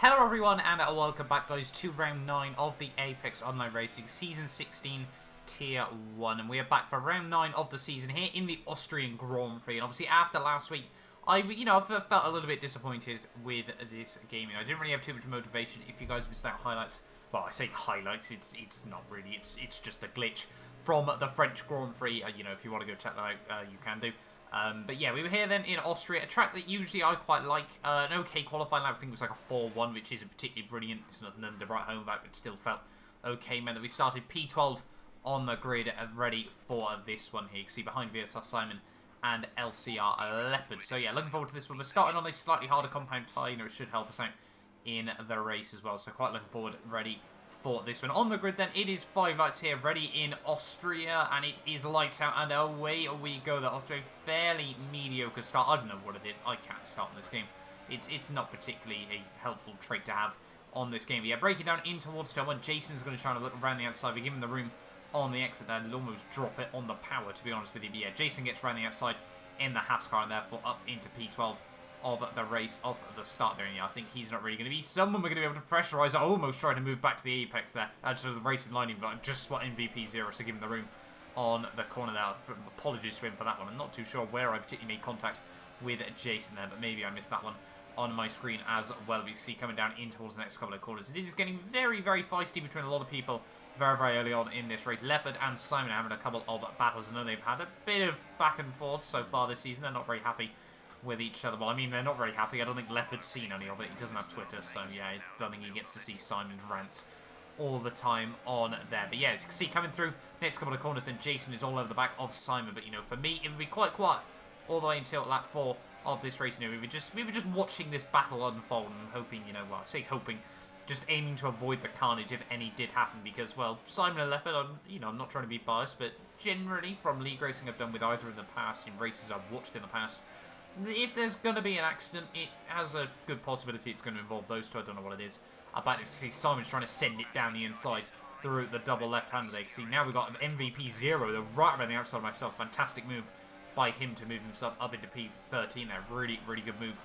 Hello everyone and welcome back guys to round 9 of the Apex Online Racing Season 16 Tier 1. And we are back for round 9 of the season here in the Austrian Grand Prix. And obviously after last week, I felt a little bit disappointed with this game. I didn't really have too much motivation. If you guys missed out highlights, well, I say highlights, it's not really, it's just a glitch from the French Grand Prix. If you want to go check that out, you can do. But yeah, we were here then in Austria, a track that usually I quite like. An okay qualifying lap, I think it was like a 4-1, which isn't particularly brilliant. It's nothing to write home about, but still felt okay. Meant that we started P12 on the grid, ready for this one here. You can see behind VSR Simon and LCR Leopard. So yeah, looking forward to this one. We're starting on a slightly harder compound tyre, it should help us out in the race as well. So quite looking forward, ready for this one. On the grid then, it is 5 lights here, ready in Austria, and it is lights out, and away we go. That off to a fairly mediocre start. I don't know what it is, I can't start on this game. It's not particularly a helpful trait to have on this game. But yeah, break it down in towards turn 1. Jason's going to try and look around the outside. We give him the room on the exit there, and almost drop it on the power, to be honest with you. But yeah, Jason gets around the outside in the Haas car, and therefore up into P12 of the race off the start there. And yeah, I think he's not really going to be someone we're going to be able to pressurize. I almost tried to move back to the apex there, to the racing line, but just spot MVP 0, so give him the room on the corner there. Apologies to him for that one. I'm not too sure where I particularly made contact with Jason there, but maybe I missed that one on my screen as well. We see coming down in towards the next couple of corners. It is getting very, very feisty between a lot of people very, very early on in this race. Leopard and Simon are having a couple of battles. I know they've had a bit of back and forth so far this season. They're not very happy with each other. Well, I mean, they're not very happy. I don't think Leopard's seen any of it. He doesn't have Twitter, so yeah, I don't think he gets to see Simon's rants all the time on there. But yeah, as you can see, coming through next couple of corners, then Jason is all over the back of Simon. But, for me, it would be quite quiet all the way until lap 4 of this race. We were just watching this battle unfold and hoping, well, I say hoping, just aiming to avoid the carnage if any did happen, because, well, Simon and Leopard, I'm not trying to be biased, but generally from league racing I've done with either in the past, in races I've watched in the past, if there's going to be an accident, it has a good possibility it's going to involve those two. I don't know what it is. I bet you see Simon's trying to send it down the inside through the double left-hander there. You see, now we've got MVP 0, the right around the outside of myself. Fantastic move by him to move himself up into P13 there. Really, really good move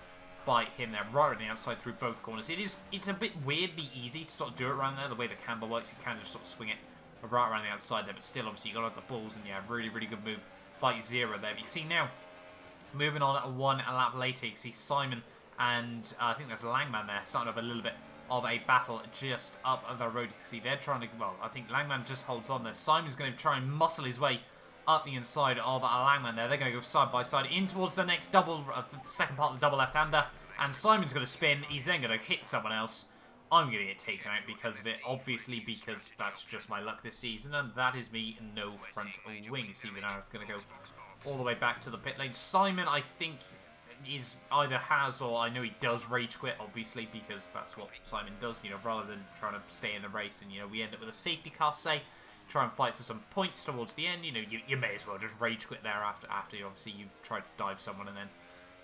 by him there, right on the outside through both corners. It's a bit weirdly easy to sort of do it around there, the way the camber works. You can just sort of swing it right around the outside there, but still, obviously, you got to have the balls, and yeah, really, really good move by 0 there. But you see now, moving on one lap later, you can see Simon and I think there's Langman there, starting off a little bit of a battle just up the road. You can see they're trying to, well, I think Langman just holds on there. Simon's going to try and muscle his way up the inside of Langman there. They're going to go side by side in towards the next double, the second part of the double left-hander, and Simon's going to spin. He's then going to hit someone else. I'm going to get taken out because of it, obviously, because that's just my luck this season, and that is me, no front wing. See, now it's going to go all the way back to the pit lane. Simon, I think, is either has or I know he does rage quit, obviously, because that's what Simon does, rather than trying to stay in the race. And, we end up with a safety car, say, try and fight for some points towards the end. You may as well just rage quit there after obviously you've tried to dive someone and then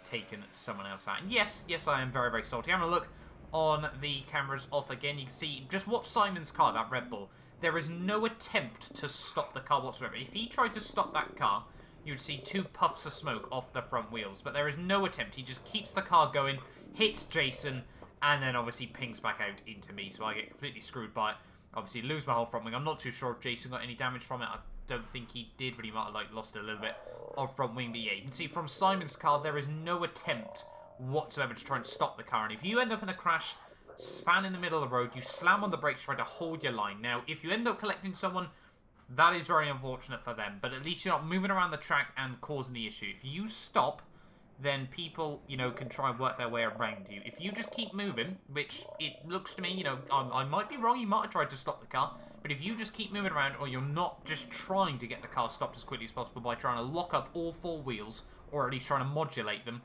taken someone else out. And yes, I am very, very salty. I'm going to look on the cameras off again. You can see, just watch Simon's car, that Red Bull. There is no attempt to stop the car whatsoever. If he tried to stop that car, you would see 2 puffs of smoke off the front wheels. But there is no attempt. He just keeps the car going, hits Jason, and then obviously pings back out into me. So I get completely screwed by it. Obviously lose my whole front wing. I'm not too sure if Jason got any damage from it. I don't think he did, but he might have lost a little bit of front wing. But yeah, you can see from Simon's car, there is no attempt whatsoever to try and stop the car. And if you end up in a crash, span in the middle of the road, you slam on the brakes trying to hold your line. Now, if you end up collecting someone, that is very unfortunate for them, but at least you're not moving around the track and causing the issue. If you stop, then people, can try and work their way around you. If you just keep moving, which it looks to me, I might be wrong, you might have tried to stop the car, but if you just keep moving around, or you're not just trying to get the car stopped as quickly as possible by trying to lock up all 4 wheels, or at least trying to modulate them,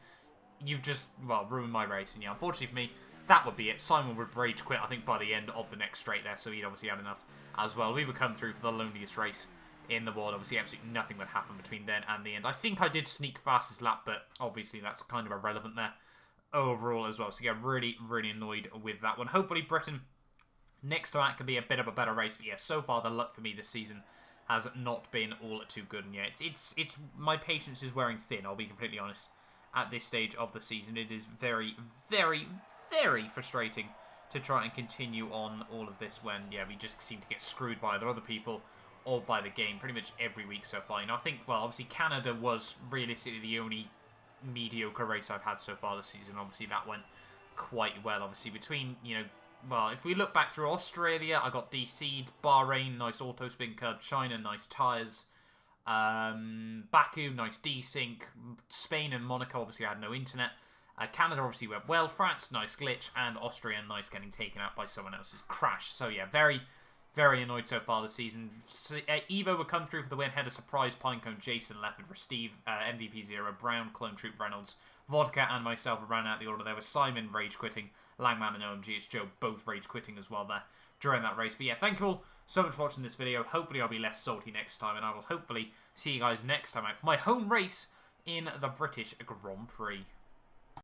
you've just, well, ruined my race. And yeah, unfortunately for me, that would be it. Simon would rage quit, I think, by the end of the next straight there, so he'd obviously had enough as well. We would come through for the loneliest race in the world. Obviously, absolutely nothing would happen between then and the end. I think I did sneak fastest lap, but obviously that's kind of irrelevant there overall as well. So yeah, really, really annoyed with that one. Hopefully, Britain next to that could be a bit of a better race. But yeah, so far the luck for me this season has not been all too good. And yeah, it's my patience is wearing thin, I'll be completely honest. At this stage of the season, it is very, very, very frustrating to try and continue on all of this when, yeah, we just seem to get screwed by either other people or by the game pretty much every week so far. You know, I think, well, obviously Canada was realistically the only mediocre race I've had so far this season. Obviously that went quite well. Obviously between, you know, well, if we look back through Australia, I got DC'd. Bahrain, nice auto spin curb. China, nice tyres. Baku, nice desync. Spain and Monaco, obviously I had no internet. Canada obviously went well. France, nice glitch. And Austria, nice getting taken out by someone else's crash. So yeah, very, very annoyed so far this season. Evo would come through for the win. Had a surprise Pinecone, Jason, Leopard for Steve, MVP 0, Brown, Clone Troop, Reynolds, Vodka, and myself ran out the order. There was Simon rage quitting, Langman and OMGH Joe both rage quitting as well there during that race. But yeah, thank you all so much for watching this video. Hopefully I'll be less salty next time, and I will hopefully see you guys next time out for my home race in the British Grand Prix.